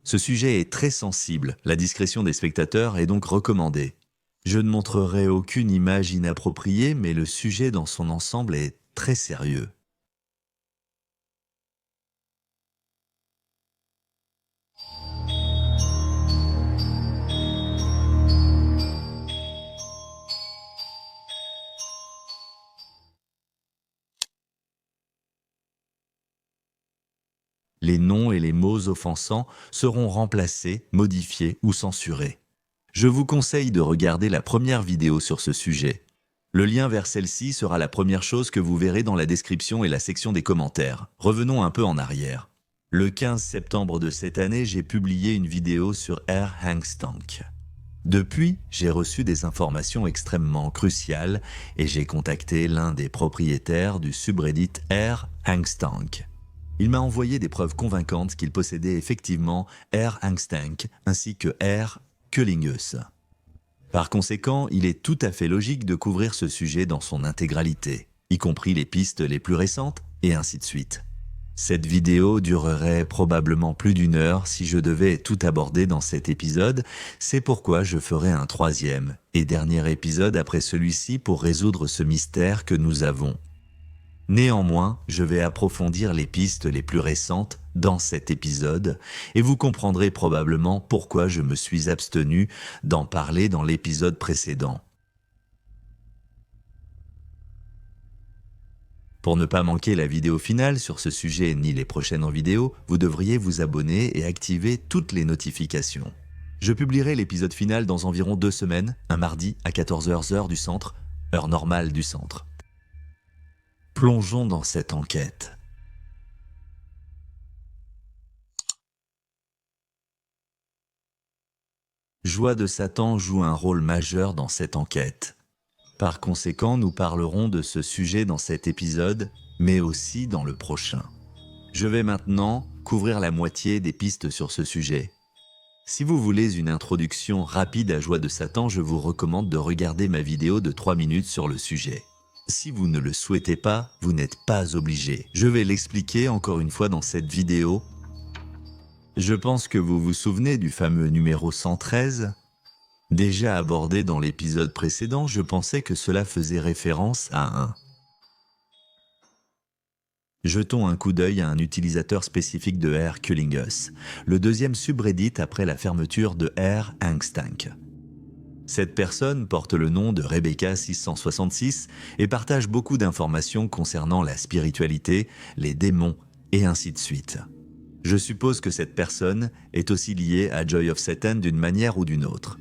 Ce sujet est très sensible, la discrétion des spectateurs est donc recommandée. Je ne montrerai aucune image inappropriée, mais le sujet dans son ensemble est très sérieux. Les noms et les mots offensants seront remplacés, modifiés ou censurés. Je vous conseille de regarder la première vidéo sur ce sujet. Le lien vers celle-ci sera la première chose que vous verrez dans la description et la section des commentaires. Revenons un peu en arrière. Le 15 septembre de cette année, j'ai publié une vidéo sur Air Hangstank. Depuis, j'ai reçu des informations extrêmement cruciales et j'ai contacté l'un des propriétaires du subreddit Air Hangstank. Il m'a envoyé des preuves convaincantes qu'il possédait effectivement Air Hangstank ainsi que Air Cullingus. Par conséquent, il est tout à fait logique de couvrir ce sujet dans son intégralité, y compris les pistes les plus récentes, et ainsi de suite. Cette vidéo durerait probablement plus d'1 heure si je devais tout aborder dans cet épisode, c'est pourquoi je ferai un 3e et dernier épisode après celui-ci pour résoudre ce mystère que nous avons. Néanmoins, je vais approfondir les pistes les plus récentes dans cet épisode et vous comprendrez probablement pourquoi je me suis abstenu d'en parler dans l'épisode précédent. Pour ne pas manquer la vidéo finale sur ce sujet ni les prochaines vidéos, vous devriez vous abonner et activer toutes les notifications. Je publierai l'épisode final dans environ 2 semaines, un mardi à 14h heure du centre, heure normale du centre. Plongeons dans cette enquête. Joie de Satan joue un rôle majeur dans cette enquête. Par conséquent, nous parlerons de ce sujet dans cet épisode, mais aussi dans le prochain. Je vais maintenant couvrir la moitié des pistes sur ce sujet. Si vous voulez une introduction rapide à Joie de Satan, je vous recommande de regarder ma vidéo de 3 minutes sur le sujet. Si vous ne le souhaitez pas, vous n'êtes pas obligé. Je vais l'expliquer encore une fois dans cette vidéo. Je pense que vous vous souvenez du fameux numéro 113. Déjà abordé dans l'épisode précédent, je pensais que cela faisait référence à un. Jetons un coup d'œil à un utilisateur spécifique de Air Cullingus, le 2e subreddit après la fermeture de Air Hangstank. Cette personne porte le nom de Rebecca666 et partage beaucoup d'informations concernant la spiritualité, les démons et ainsi de suite. Je suppose que cette personne est aussi liée à Joy of Satan d'une manière ou d'une autre.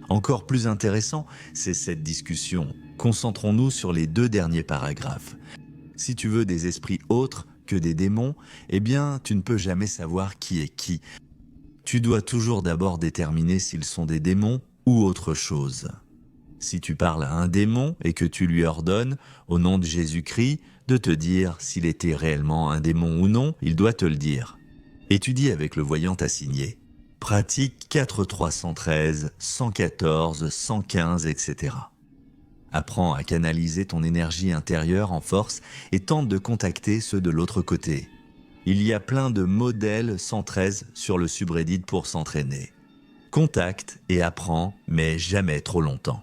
Encore plus intéressant, c'est cette discussion. Concentrons-nous sur les 2 derniers paragraphes. Si tu veux des esprits autres que des démons, eh bien, tu ne peux jamais savoir qui est qui. Tu dois toujours d'abord déterminer s'ils sont des démons ou autre chose. Si tu parles à un démon et que tu lui ordonnes, au nom de Jésus-Christ, de te dire s'il était réellement un démon ou non, il doit te le dire. Étudie avec le voyant assigné. Pratique 4313, 114, 115, etc. Apprends à canaliser ton énergie intérieure en force et tente de contacter ceux de l'autre côté. Il y a plein de modèles 113 sur le subreddit pour s'entraîner. Contacte et apprends, mais jamais trop longtemps.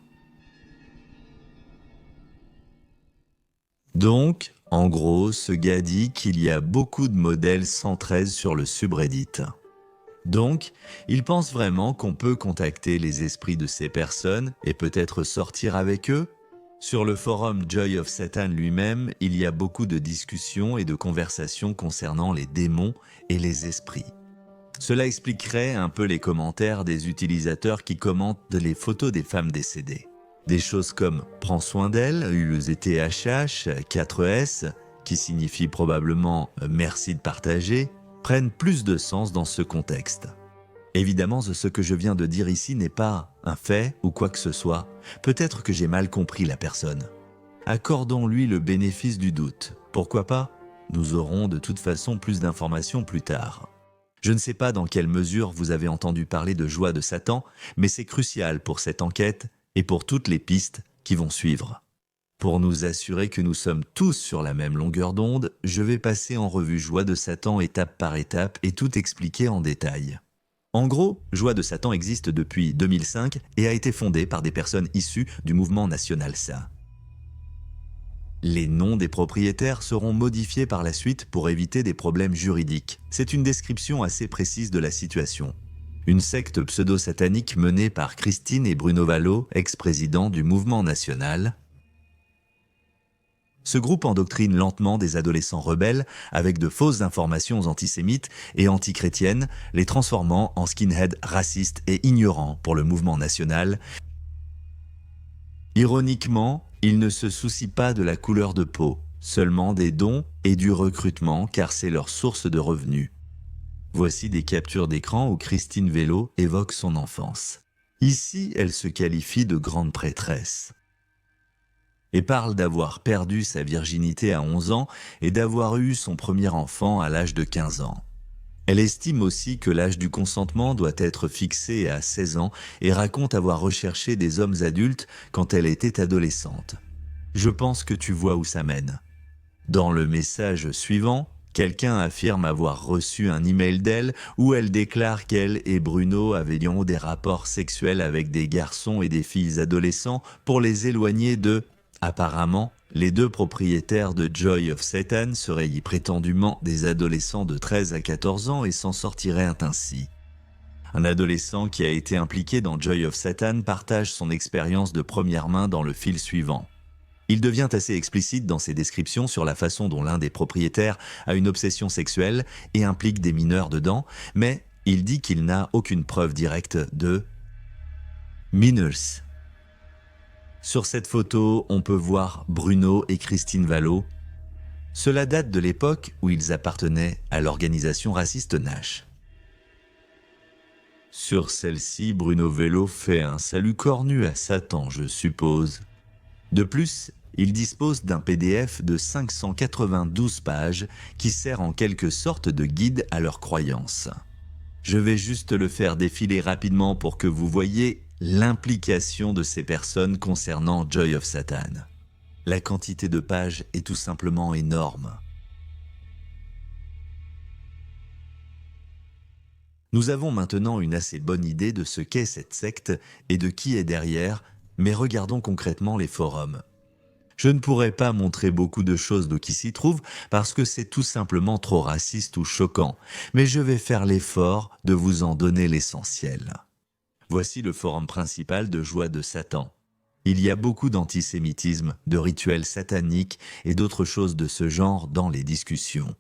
Donc, en gros, ce gars dit qu'il y a beaucoup de modèles 113 sur le subreddit. Donc, il pense vraiment qu'on peut contacter les esprits de ces personnes et peut-être sortir avec eux? Sur le forum Joy of Satan lui-même, il y a beaucoup de discussions et de conversations concernant les démons et les esprits. Cela expliquerait un peu les commentaires des utilisateurs qui commentent les photos des femmes décédées. Des choses comme « prends soin d'elle », UZTHH, 4S, qui signifie probablement « merci de partager », prennent plus de sens dans ce contexte. Évidemment, ce que je viens de dire ici n'est pas un fait ou quoi que ce soit. Peut-être que j'ai mal compris la personne. Accordons-lui le bénéfice du doute. Pourquoi pas? Nous aurons de toute façon plus d'informations plus tard. Je ne sais pas dans quelle mesure vous avez entendu parler de Joie de Satan, mais c'est crucial pour cette enquête et pour toutes les pistes qui vont suivre. Pour nous assurer que nous sommes tous sur la même longueur d'onde, je vais passer en revue Joie de Satan étape par étape et tout expliquer en détail. En gros, Joie de Satan existe depuis 2005 et a été fondée par des personnes issues du mouvement national SA. Les noms des propriétaires seront modifiés par la suite pour éviter des problèmes juridiques. C'est une description assez précise de la situation. Une secte pseudo-satanique menée par Christine et Bruno Vallo, ex-présidents du mouvement national. Ce groupe endoctrine lentement des adolescents rebelles avec de fausses informations antisémites et antichrétiennes, les transformant en skinheads racistes et ignorants pour le mouvement national. Ironiquement, ils ne se soucient pas de la couleur de peau, seulement des dons et du recrutement car c'est leur source de revenus. Voici des captures d'écran où Christine Vallo évoque son enfance. Ici, elle se qualifie de grande prêtresse et parle d'avoir perdu sa virginité à 11 ans et d'avoir eu son premier enfant à l'âge de 15 ans. Elle estime aussi que l'âge du consentement doit être fixé à 16 ans et raconte avoir recherché des hommes adultes quand elle était adolescente. Je pense que tu vois où ça mène. Dans le message suivant, quelqu'un affirme avoir reçu un email d'elle où elle déclare qu'elle et Bruno avaient eu des rapports sexuels avec des garçons et des filles adolescents pour les éloigner d'eux. Apparemment, les deux propriétaires de Joy of Satan seraient prétendument des adolescents de 13 à 14 ans et s'en sortiraient ainsi. Un adolescent qui a été impliqué dans Joy of Satan partage son expérience de première main dans le fil suivant. Il devient assez explicite dans ses descriptions sur la façon dont l'un des propriétaires a une obsession sexuelle et implique des mineurs dedans, mais il dit qu'il n'a aucune preuve directe de minors. Sur cette photo, on peut voir Bruno et Christine Vallo. Cela date de l'époque où ils appartenaient à l'organisation raciste Nash. Sur celle-ci, Bruno Vallo fait un salut cornu à Satan, je suppose. De plus, il dispose d'un PDF de 592 pages qui sert en quelque sorte de guide à leurs croyances. Je vais juste le faire défiler rapidement pour que vous voyez l'implication de ces personnes concernant Joy of Satan. La quantité de pages est tout simplement énorme. Nous avons maintenant une assez bonne idée de ce qu'est cette secte et de qui est derrière, mais regardons concrètement les forums. Je ne pourrais pas montrer beaucoup de choses de qui s'y trouve parce que c'est tout simplement trop raciste ou choquant, mais je vais faire l'effort de vous en donner l'essentiel. Voici le forum principal de Joie de Satan. Il y a beaucoup d'antisémitisme, de rituels sataniques et d'autres choses de ce genre dans les discussions.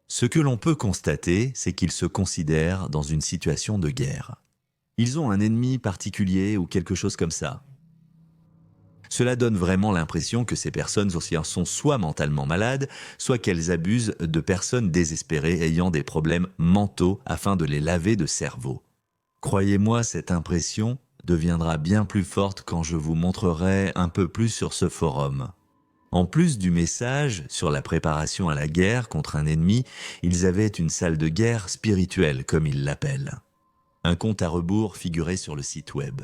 Ce que l'on peut constater, c'est qu'ils se considèrent dans une situation de guerre. Ils ont un ennemi particulier ou quelque chose comme ça. Cela donne vraiment l'impression que ces personnes sont soit mentalement malades, soit qu'elles abusent de personnes désespérées ayant des problèmes mentaux afin de les laver de cerveau. Croyez-moi, cette impression deviendra bien plus forte quand je vous montrerai un peu plus sur ce forum. En plus du message sur la préparation à la guerre contre un ennemi, ils avaient une salle de guerre spirituelle, comme ils l'appellent. Un compte à rebours figurait sur le site web.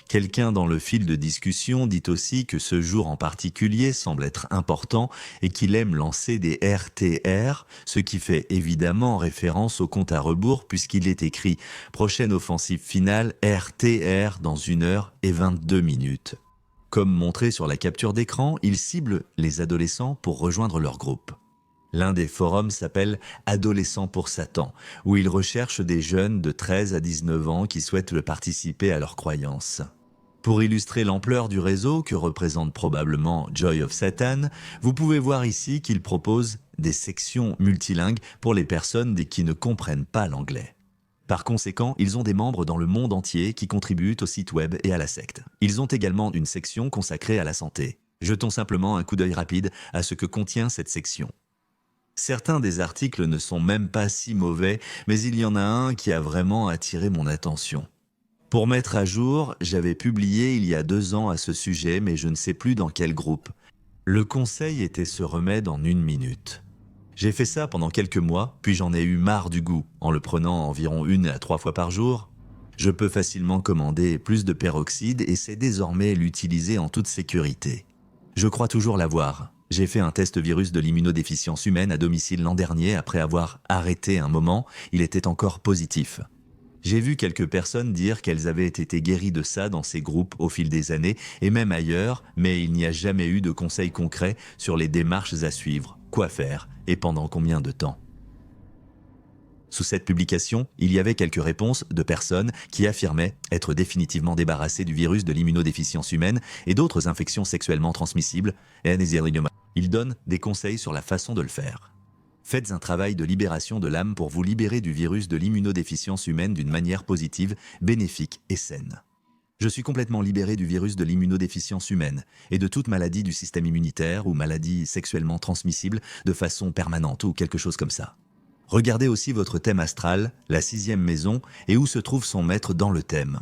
Quelqu'un dans le fil de discussion dit aussi que ce jour en particulier semble être important et qu'il aime lancer des RTR, ce qui fait évidemment référence au compte à rebours puisqu'il est écrit « Prochaine offensive finale RTR dans 1 heure et 22 minutes ». Comme montré sur la capture d'écran, il cible les adolescents pour rejoindre leur groupe. L'un des forums s'appelle « Adolescents pour Satan », où ils recherchent des jeunes de 13 à 19 ans qui souhaitent le participer à leurs croyances. Pour illustrer l'ampleur du réseau que représente probablement Joy of Satan, vous pouvez voir ici qu'il propose des sections multilingues pour les personnes qui ne comprennent pas l'anglais. Par conséquent, ils ont des membres dans le monde entier qui contribuent au site web et à la secte. Ils ont également une section consacrée à la santé. Jetons simplement un coup d'œil rapide à ce que contient cette section. Certains des articles ne sont même pas si mauvais, mais il y en a un qui a vraiment attiré mon attention. Pour mettre à jour, j'avais publié il y a 2 ans à ce sujet, mais je ne sais plus dans quel groupe. Le conseil était ce remède en 1 minute. J'ai fait ça pendant quelques mois, puis j'en ai eu marre du goût. En le prenant environ 1 à 3 fois par jour, je peux facilement commander plus de peroxyde et c'est désormais l'utiliser en toute sécurité. Je crois toujours l'avoir. J'ai fait un test virus de l'immunodéficience humaine à domicile l'an dernier après avoir arrêté un moment, il était encore positif. J'ai vu quelques personnes dire qu'elles avaient été guéries de ça dans ces groupes au fil des années et même ailleurs, mais il n'y a jamais eu de conseils concrets sur les démarches à suivre, quoi faire et pendant combien de temps. Sous cette publication, il y avait quelques réponses de personnes qui affirmaient être définitivement débarrassées du virus de l'immunodéficience humaine et d'autres infections sexuellement transmissibles. Il donne des conseils sur la façon de le faire. Faites un travail de libération de l'âme pour vous libérer du virus de l'immunodéficience humaine d'une manière positive, bénéfique et saine. Je suis complètement libéré du virus de l'immunodéficience humaine et de toute maladie du système immunitaire ou maladie sexuellement transmissible de façon permanente ou quelque chose comme ça. Regardez aussi votre thème astral, la 6e maison, et où se trouve son maître dans le thème.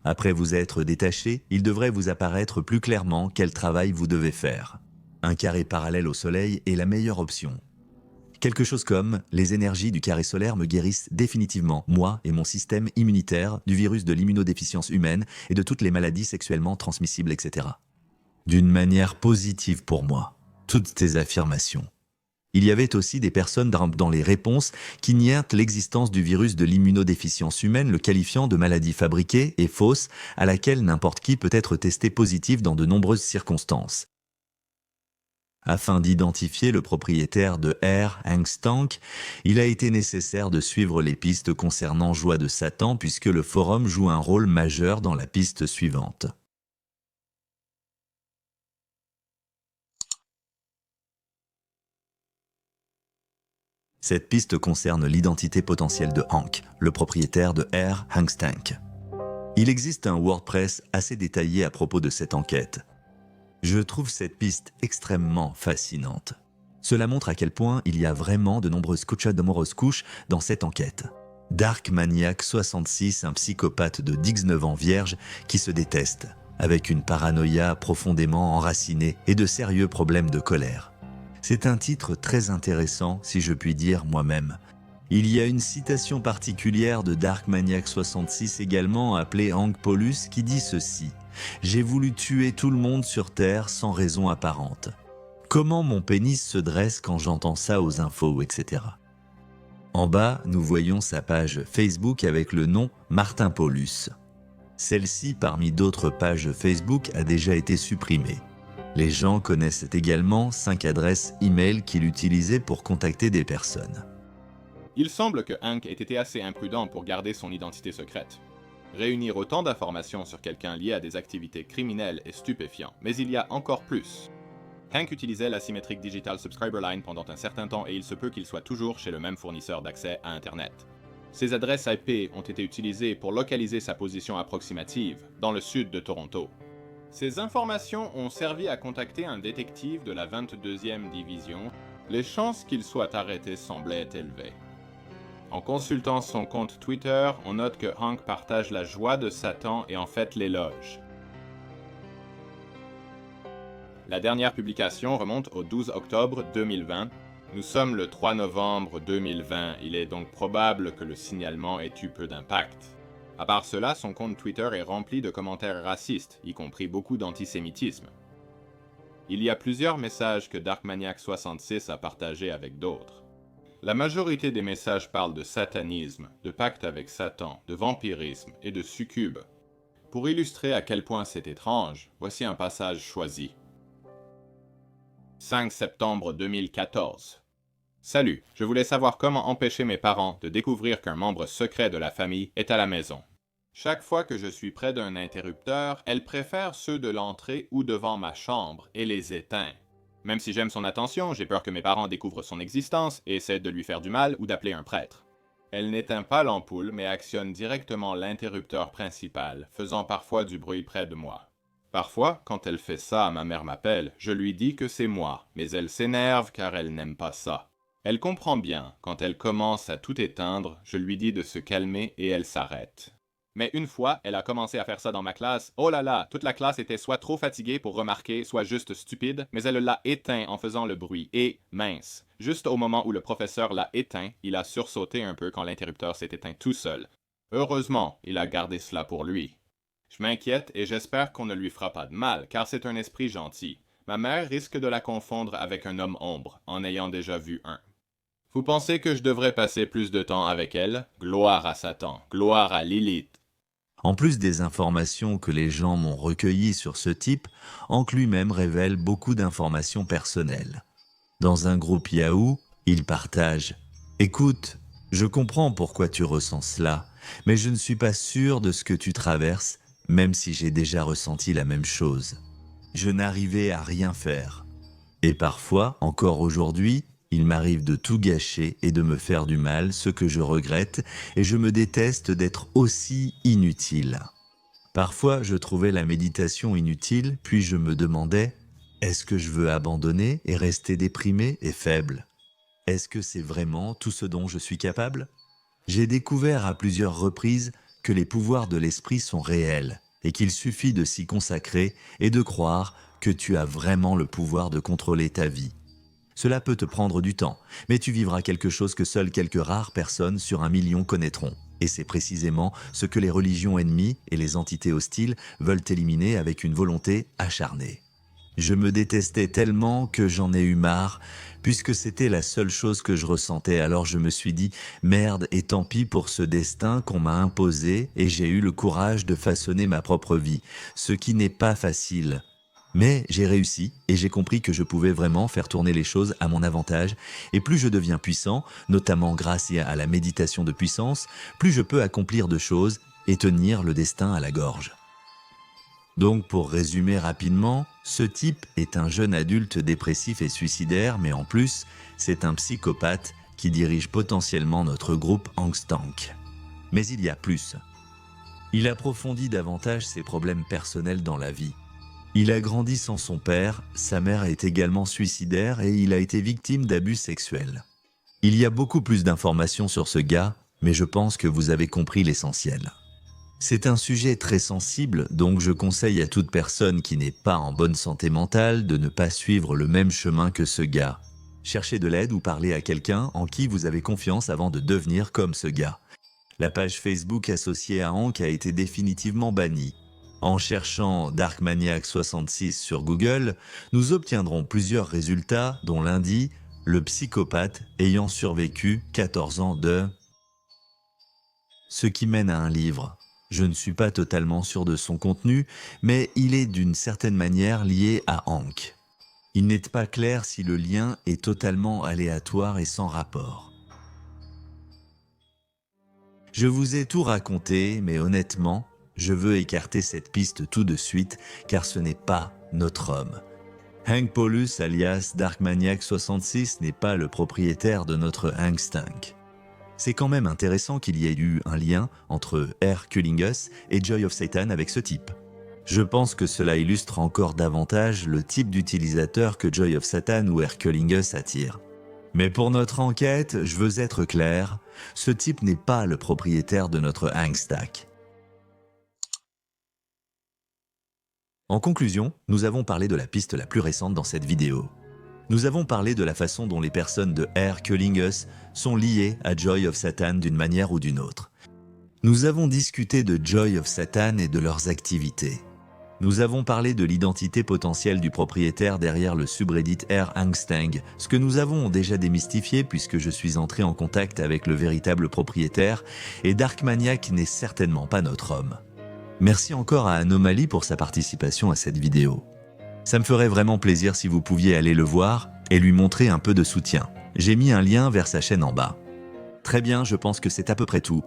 Après vous être détaché, il devrait vous apparaître plus clairement quel travail vous devez faire. Un carré parallèle au soleil est la meilleure option. Quelque chose comme « les énergies du carré solaire me guérissent définitivement, moi et mon système immunitaire, du virus de l'immunodéficience humaine et de toutes les maladies sexuellement transmissibles, etc. » D'une manière positive pour moi. Toutes ces affirmations. Il y avait aussi des personnes dans les réponses qui nièrent l'existence du virus de l'immunodéficience humaine, le qualifiant de maladie fabriquée et fausse à laquelle n'importe qui peut être testé positif dans de nombreuses circonstances. Afin d'identifier le propriétaire de R. Hangstank, il a été nécessaire de suivre les pistes concernant Joie de Satan puisque le forum joue un rôle majeur dans la piste suivante. Cette piste concerne l'identité potentielle de Hank, le propriétaire de R. Hangstank. Il existe un WordPress assez détaillé à propos de cette enquête. Je trouve cette piste extrêmement fascinante. Cela montre à quel point il y a vraiment de nombreuses couches dans cette enquête. Dark Maniac 66, un psychopathe de 19 ans vierge qui se déteste, avec une paranoïa profondément enracinée et de sérieux problèmes de colère. C'est un titre très intéressant, si je puis dire moi-même. Il y a une citation particulière de Dark Maniac 66 également appelée Hank Paulus qui dit ceci. J'ai voulu tuer tout le monde sur Terre sans raison apparente. Comment mon pénis se dresse quand j'entends ça aux infos, etc. En bas, nous voyons sa page Facebook avec le nom Martin Paulus. Celle-ci, parmi d'autres pages Facebook, a déjà été supprimée. Les gens connaissent également 5 adresses e-mail qu'il utilisait pour contacter des personnes. Il semble que Hank ait été assez imprudent pour garder son identité secrète. Réunir autant d'informations sur quelqu'un lié à des activités criminelles est stupéfiant, mais il y a encore plus. Hank utilisait l'Asymmetric Digital Subscriber Line pendant un certain temps et il se peut qu'il soit toujours chez le même fournisseur d'accès à Internet. Ces adresses IP ont été utilisées pour localiser sa position approximative, dans le sud de Toronto. Ces informations ont servi à contacter un détective de la 22e division. Les chances qu'il soit arrêté semblaient élevées. En consultant son compte Twitter, on note que Hank partage la joie de Satan et en fait l'éloge. La dernière publication remonte au 12 octobre 2020. Nous sommes le 3 novembre 2020, il est donc probable que le signalement ait eu peu d'impact. À part cela, son compte Twitter est rempli de commentaires racistes, y compris beaucoup d'antisémitisme. Il y a plusieurs messages que Dark Maniac 66 a partagés avec d'autres. La majorité des messages parlent de satanisme, de pacte avec Satan, de vampirisme et de succubes. Pour illustrer à quel point c'est étrange, voici un passage choisi. 5 septembre 2014. Salut, je voulais savoir comment empêcher mes parents de découvrir qu'un membre secret de la famille est à la maison. Chaque fois que je suis près d'un interrupteur, elle préfère ceux de l'entrée ou devant ma chambre et les éteint. Même si j'aime son attention, j'ai peur que mes parents découvrent son existence et essaient de lui faire du mal ou d'appeler un prêtre. Elle n'éteint pas l'ampoule mais actionne directement l'interrupteur principal, faisant parfois du bruit près de moi. Parfois, quand elle fait ça, ma mère m'appelle, je lui dis que c'est moi, mais elle s'énerve car elle n'aime pas ça. Elle comprend bien, quand elle commence à tout éteindre, je lui dis de se calmer et elle s'arrête. Mais une fois, elle a commencé à faire ça dans ma classe. Oh là là, toute la classe était soit trop fatiguée pour remarquer, soit juste stupide, mais elle l'a éteint en faisant le bruit. Et, mince, juste au moment où le professeur l'a éteint, il a sursauté un peu quand l'interrupteur s'est éteint tout seul. Heureusement, il a gardé cela pour lui. Je m'inquiète et j'espère qu'on ne lui fera pas de mal, car c'est un esprit gentil. Ma mère risque de la confondre avec un homme ombre, en ayant déjà vu un. Vous pensez que je devrais passer plus de temps avec elle? Gloire à Satan, gloire à Lilith. En plus des informations que les gens m'ont recueillies sur ce type, Hank lui-même révèle beaucoup d'informations personnelles. Dans un groupe Yahoo, il partage « Écoute, je comprends pourquoi tu ressens cela, mais je ne suis pas sûr de ce que tu traverses, même si j'ai déjà ressenti la même chose. Je n'arrivais à rien faire. Et parfois, encore aujourd'hui, il m'arrive de tout gâcher et de me faire du mal, ce que je regrette, et je me déteste d'être aussi inutile. Parfois, je trouvais la méditation inutile, puis je me demandais, est-ce que je veux abandonner et rester déprimé et faible? Est-ce que c'est vraiment tout ce dont je suis capable? J'ai découvert à plusieurs reprises que les pouvoirs de l'esprit sont réels et qu'il suffit de s'y consacrer et de croire que tu as vraiment le pouvoir de contrôler ta vie. Cela peut te prendre du temps, mais tu vivras quelque chose que seules quelques rares personnes sur 1 million connaîtront. Et c'est précisément ce que les religions ennemies et les entités hostiles veulent éliminer avec une volonté acharnée. Je me détestais tellement que j'en ai eu marre, puisque c'était la seule chose que je ressentais. Alors je me suis dit, merde, et tant pis pour ce destin qu'on m'a imposé, et j'ai eu le courage de façonner ma propre vie, ce qui n'est pas facile. Mais j'ai réussi et j'ai compris que je pouvais vraiment faire tourner les choses à mon avantage. Et plus je deviens puissant, notamment grâce à la méditation de puissance, plus je peux accomplir de choses et tenir le destin à la gorge. Donc pour résumer rapidement, ce type est un jeune adulte dépressif et suicidaire, mais en plus, c'est un psychopathe qui dirige potentiellement notre groupe Angstank. Mais il y a plus. Il approfondit davantage ses problèmes personnels dans la vie. Il a grandi sans son père, sa mère est également suicidaire et il a été victime d'abus sexuels. Il y a beaucoup plus d'informations sur ce gars, mais je pense que vous avez compris l'essentiel. C'est un sujet très sensible, donc je conseille à toute personne qui n'est pas en bonne santé mentale de ne pas suivre le même chemin que ce gars. Cherchez de l'aide ou parlez à quelqu'un en qui vous avez confiance avant de devenir comme ce gars. La page Facebook associée à Hank a été définitivement bannie. En cherchant Darkmaniac66 sur Google, nous obtiendrons plusieurs résultats, dont lundi, le psychopathe ayant survécu 14 ans de... Ce qui mène à un livre. Je ne suis pas totalement sûr de son contenu, mais il est d'une certaine manière lié à Hank. Il n'est pas clair si le lien est totalement aléatoire et sans rapport. Je vous ai tout raconté, mais honnêtement, je veux écarter cette piste tout de suite, car ce n'est pas notre homme. Hank Paulus, alias Darkmaniac66, n'est pas le propriétaire de notre Angstank. C'est quand même intéressant qu'il y ait eu un lien entre Herculingus et Joy of Satan avec ce type. Je pense que cela illustre encore davantage le type d'utilisateur que Joy of Satan ou Herculingus attire. Mais pour notre enquête, je veux être clair, ce type n'est pas le propriétaire de notre Angstank. En conclusion, nous avons parlé de la piste la plus récente dans cette vidéo. Nous avons parlé de la façon dont les personnes de Herculingus sont liées à Joy of Satan d'une manière ou d'une autre. Nous avons discuté de Joy of Satan et de leurs activités. Nous avons parlé de l'identité potentielle du propriétaire derrière le subreddit Angstang, ce que nous avons déjà démystifié puisque je suis entré en contact avec le véritable propriétaire et Darkmaniac n'est certainement pas notre homme. Merci encore à Anomaly pour sa participation à cette vidéo. Ça me ferait vraiment plaisir si vous pouviez aller le voir et lui montrer un peu de soutien. J'ai mis un lien vers sa chaîne en bas. Très bien, je pense que c'est à peu près tout.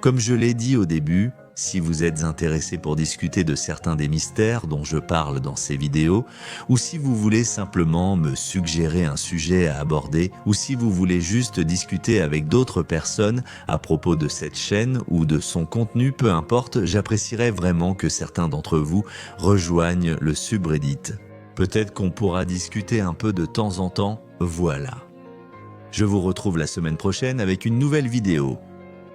Comme je l'ai dit au début, si vous êtes intéressé pour discuter de certains des mystères dont je parle dans ces vidéos, ou si vous voulez simplement me suggérer un sujet à aborder, ou si vous voulez juste discuter avec d'autres personnes à propos de cette chaîne ou de son contenu, peu importe, j'apprécierais vraiment que certains d'entre vous rejoignent le subreddit. Peut-être qu'on pourra discuter un peu de temps en temps, voilà. Je vous retrouve la semaine prochaine avec une nouvelle vidéo.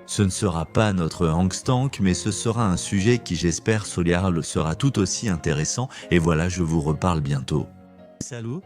Ce ne sera pas notre Angstank, mais ce sera un sujet qui j'espère sera tout aussi intéressant. Et voilà, je vous reparle bientôt. Salut!